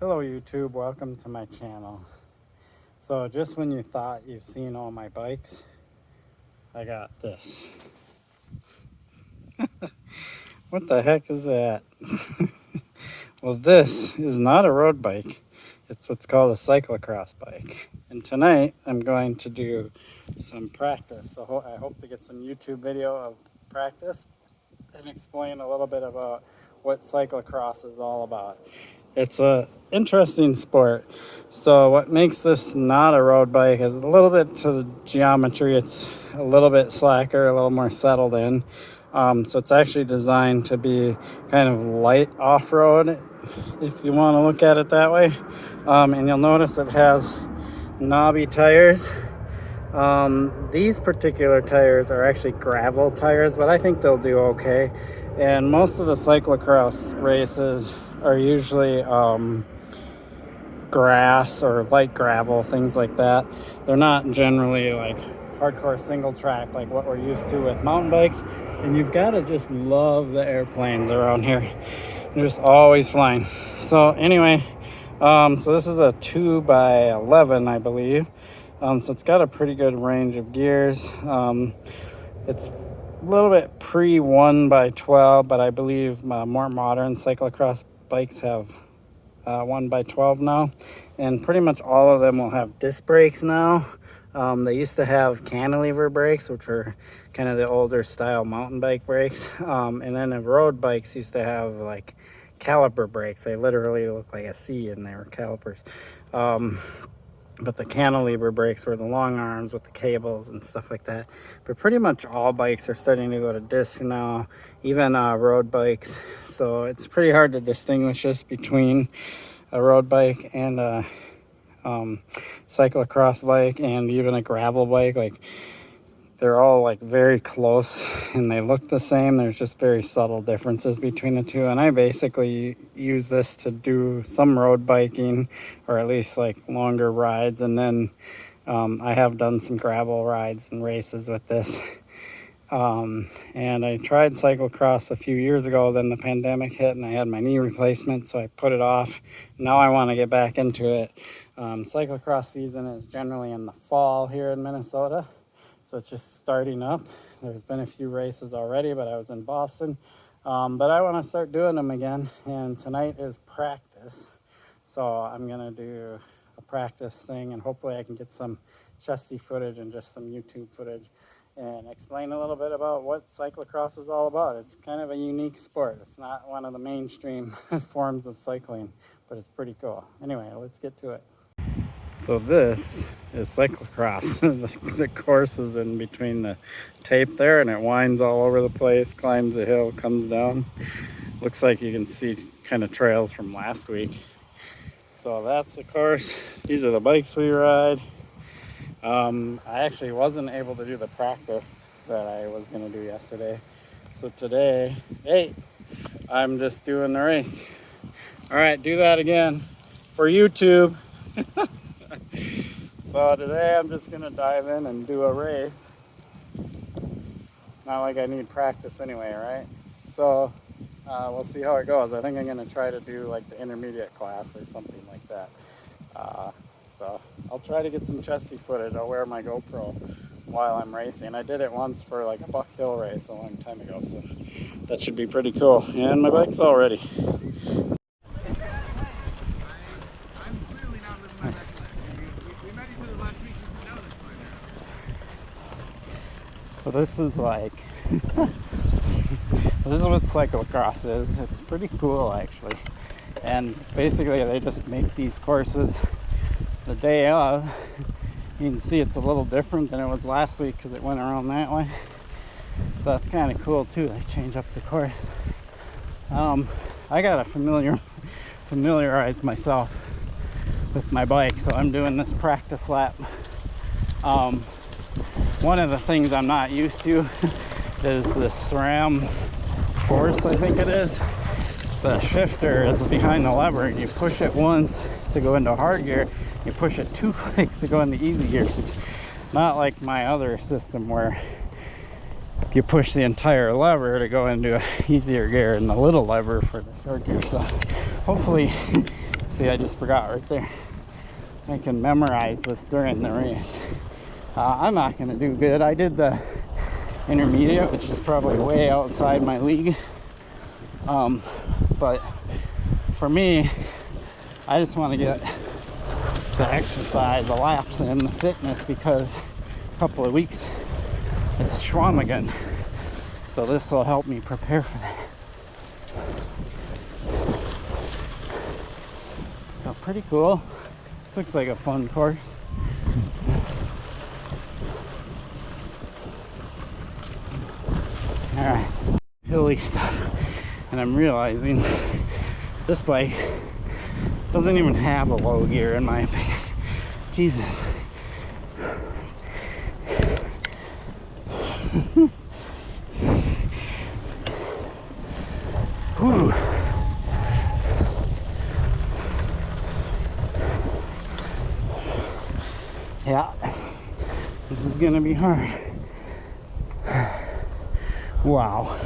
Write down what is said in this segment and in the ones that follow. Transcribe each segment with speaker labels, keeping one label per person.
Speaker 1: Hello YouTube, welcome to my channel. So just when you thought you've seen all my bikes, I got this. What the heck is that? Well, this is not a road bike. It's what's called a cyclocross bike. And tonight I'm going to do some practice. So I hope to get some YouTube video of practice and explain a little bit about what cyclocross is all about. It's a interesting sport. So what makes this not a road bike is a little bit to the geometry. It's a little bit slacker, a little more settled in. So it's actually designed to be kind of light off-road, if you want to look at it that way. And you'll notice it has knobby tires. These particular tires are actually gravel tires, but I think they'll do okay. And most of the cyclocross races are usually grass or light gravel, things like that. They're not generally like hardcore single track like what we're used to with mountain bikes. And you've got to just love the airplanes around here. They're just always flying. So anyway, so this is a 2x11, I believe. So it's got a pretty good range of gears. It's a little bit pre 1x12, but I believe more modern cyclocross bikes have 1x12 now. And pretty much all of them will have disc brakes now. They used to have cantilever brakes, which were kind of the older style mountain bike brakes. And then the road bikes used to have like caliper brakes. They literally look like a C and they were calipers. But the cantilever brakes were the long arms with the cables and stuff like that. But pretty much all bikes are starting to go to disc now, even road bikes. So it's pretty hard to distinguish this between a road bike and a cyclocross bike and even a gravel bike. Like, they're all like very close and they look the same. There's just very subtle differences between the two. And I basically use this to do some road biking, or at least like longer rides. And then I have done some gravel rides and races with this. And I tried cyclocross a few years ago, then the pandemic hit and I had my knee replacement, so I put it off. Now I want to get back into it. Cyclocross season is generally in the fall here in Minnesota. So it's just starting up. There's been a few races already, but I was in Boston. But I want to start doing them again. And tonight is practice. So I'm going to do a practice thing, and hopefully I can get some chesty footage and just some YouTube footage and explain a little bit about what cyclocross is all about. It's kind of a unique sport. It's not one of the mainstream forms of cycling, but it's pretty cool. Anyway, let's get to it. So this is cyclocross. The course is in between the tape there, and it winds all over the place, climbs a hill, comes down. Looks like you can see kind of trails from last week. So that's the course. These are the bikes we ride. I actually wasn't able to do the practice that I was going to do yesterday. So today, hey, I'm just doing the race. All right, do that again for YouTube. So today I'm just going to dive in and do a race. Not like I need practice anyway, right? So we'll see how it goes. I think I'm going to try to do like the intermediate class or something like that. So I'll try to get some chesty footage. I'll wear my GoPro while I'm racing. I did it once for like a Buck Hill race a long time ago, so that should be pretty cool. And my bike's all ready. So this is like, this is what cyclocross is. It's pretty cool actually. And basically they just make these courses the day of. You can see it's a little different than it was last week because it went around that way. So that's kind of cool too. They change up the course. I gotta familiarize myself with my bike, so I'm doing this practice lap. One of the things I'm not used to is the SRAM force, I think it is. The shifter is behind the lever and you push it once to go into hard gear, you push it 2 clicks to go into easy gear. So it's not like my other system where you push the entire lever to go into easier gear and the little lever for the short gear. So hopefully see, I just forgot right there. I can memorize this during the race. I'm not going to do good. I did the intermediate, which is probably way outside my league. But for me, I just want to get the exercise, the laps, and the fitness, because a couple of weeks is Chequamegon. So this will help me prepare for that. So pretty cool. This looks like a fun course. Alright, hilly stuff. And I'm realizing this bike doesn't even have a low gear, in my opinion. Jesus. Whew. Yeah, this is gonna be hard. Wow.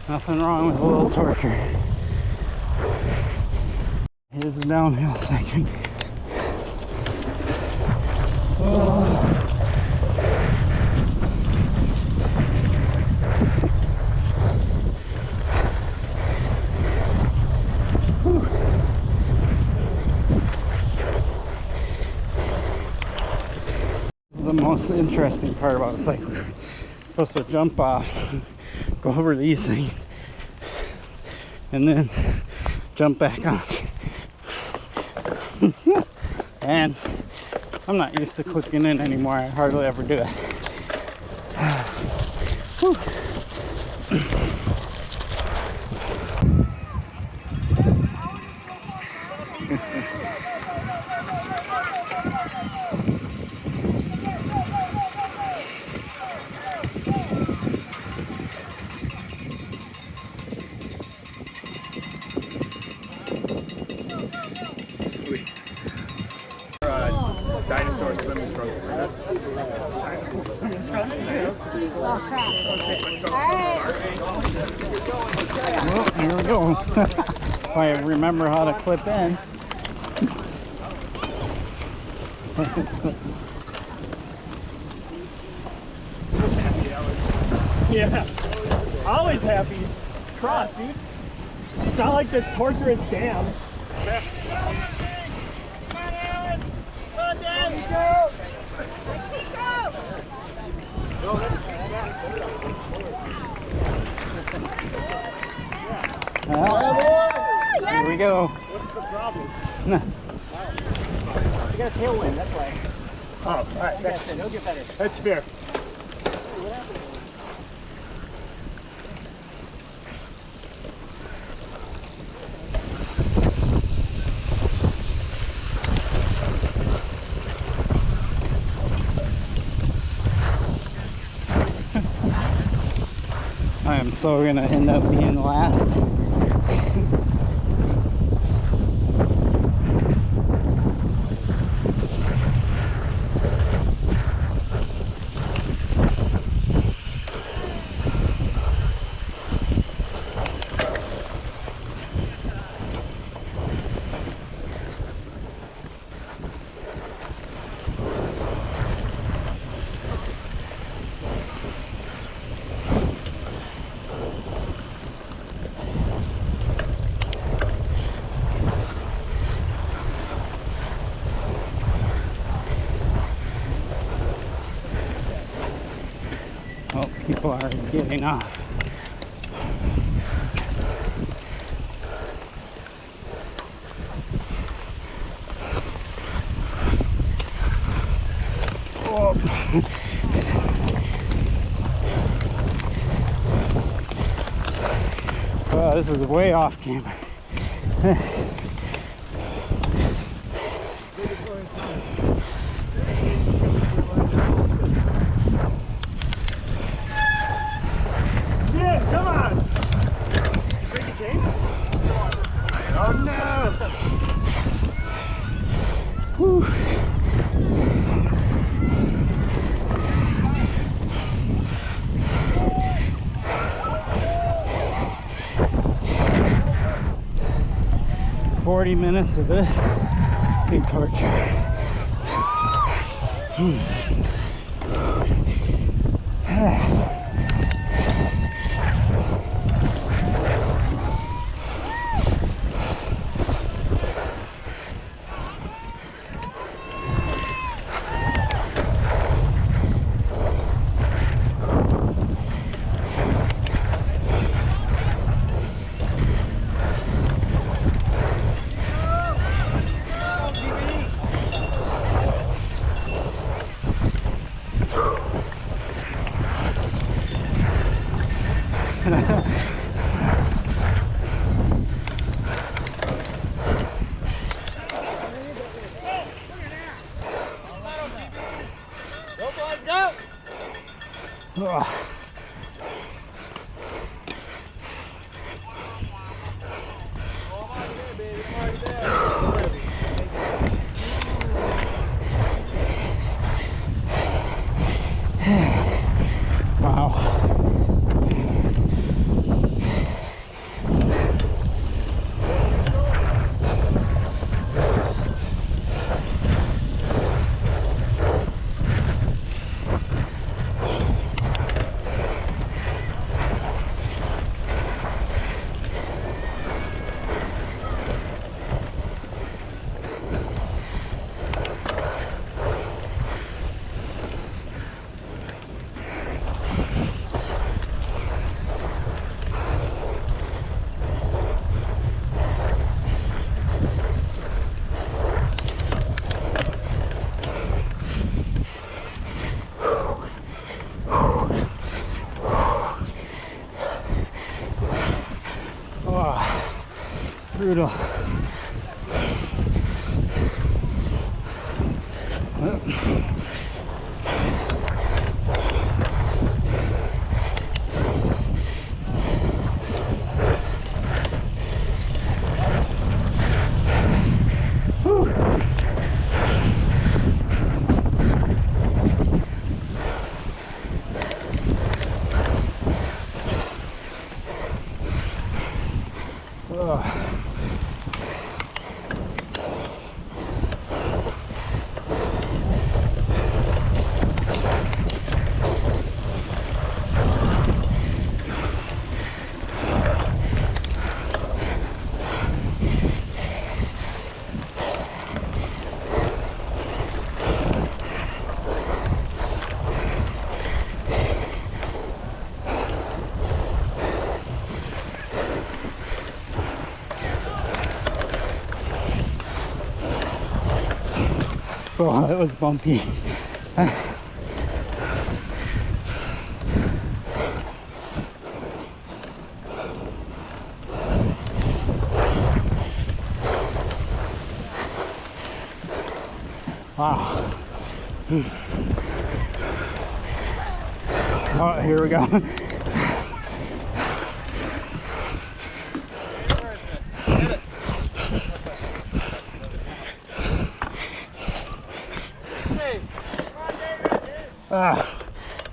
Speaker 1: Nothing wrong with a little torture. Here's the downhill section. Oh. The most interesting part about cycling. Supposed to jump off, go over these things, and then jump back on. And I'm not used to clicking in anymore. I hardly ever do it. Whew.
Speaker 2: Dinosaur swimming trunks.
Speaker 3: Oh crap.
Speaker 1: Well, here we go. If I remember how to clip in.
Speaker 2: Yeah. Always happy. Cross, dude. It's not like this torturous dam.
Speaker 1: Here we go.
Speaker 2: What's the problem?
Speaker 1: No.
Speaker 2: You got a tailwind, that's why. Oh, alright, that's it. It'll get better. That's fair.
Speaker 1: I am so gonna end up being last. Oh, people are getting off. Oh. Wow, this is way off camber.
Speaker 2: Come on! Break a chain? Oh no!
Speaker 1: Whew. 40 minutes of this. Big torture. Brutal. Oh, that was bumpy. Wow. Oh, here we go.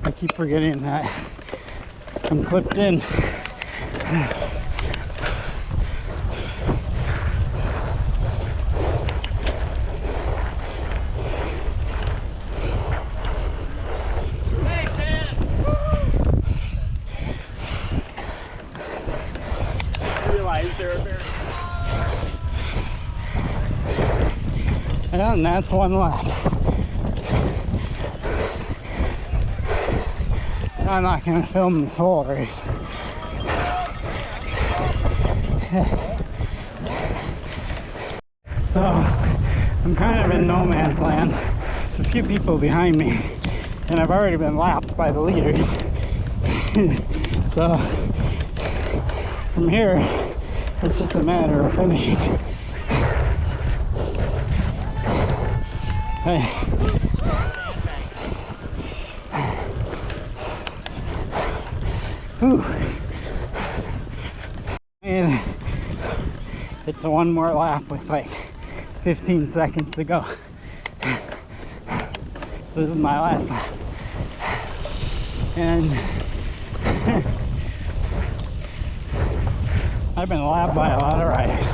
Speaker 1: I keep forgetting that I'm clipped in. And that's one lap. I'm not going to film this whole race. So, I'm kind of in no man's land. There's a few people behind me, and I've already been lapped by the leaders. So, from here, it's just a matter of finishing. Hey. Whew. And it's one more lap with like 15 seconds to go. So this is my last lap. And I've been lapped by a lot of riders.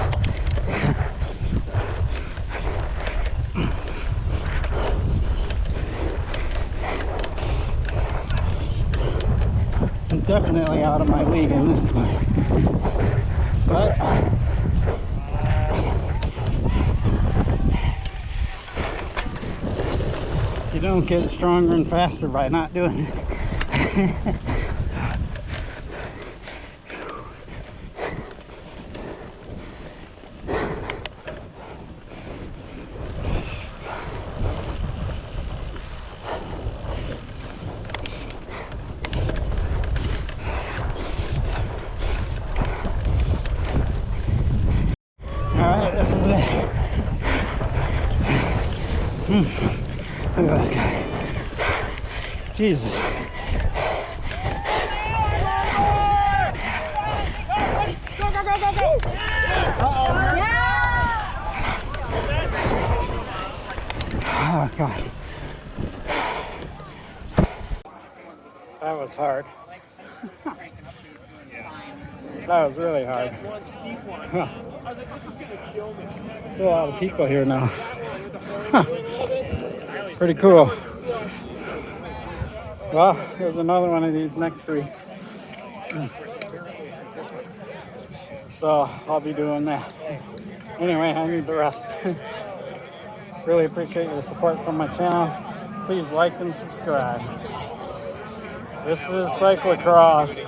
Speaker 1: definitely out of my league in this one. But you don't get stronger and faster by not doing it. Alright, this is it. Look at this guy. Jesus. Oh, God. That was hard. That was really hard.
Speaker 2: One steep one.
Speaker 1: Huh.
Speaker 2: I was like, this is gonna kill me.
Speaker 1: There's a lot of people here now. Pretty cool. Well, there's another one of these next week. So I'll be doing that. Anyway, I need to rest. Really appreciate your support from my channel. Please like and subscribe. This is Cyclocross.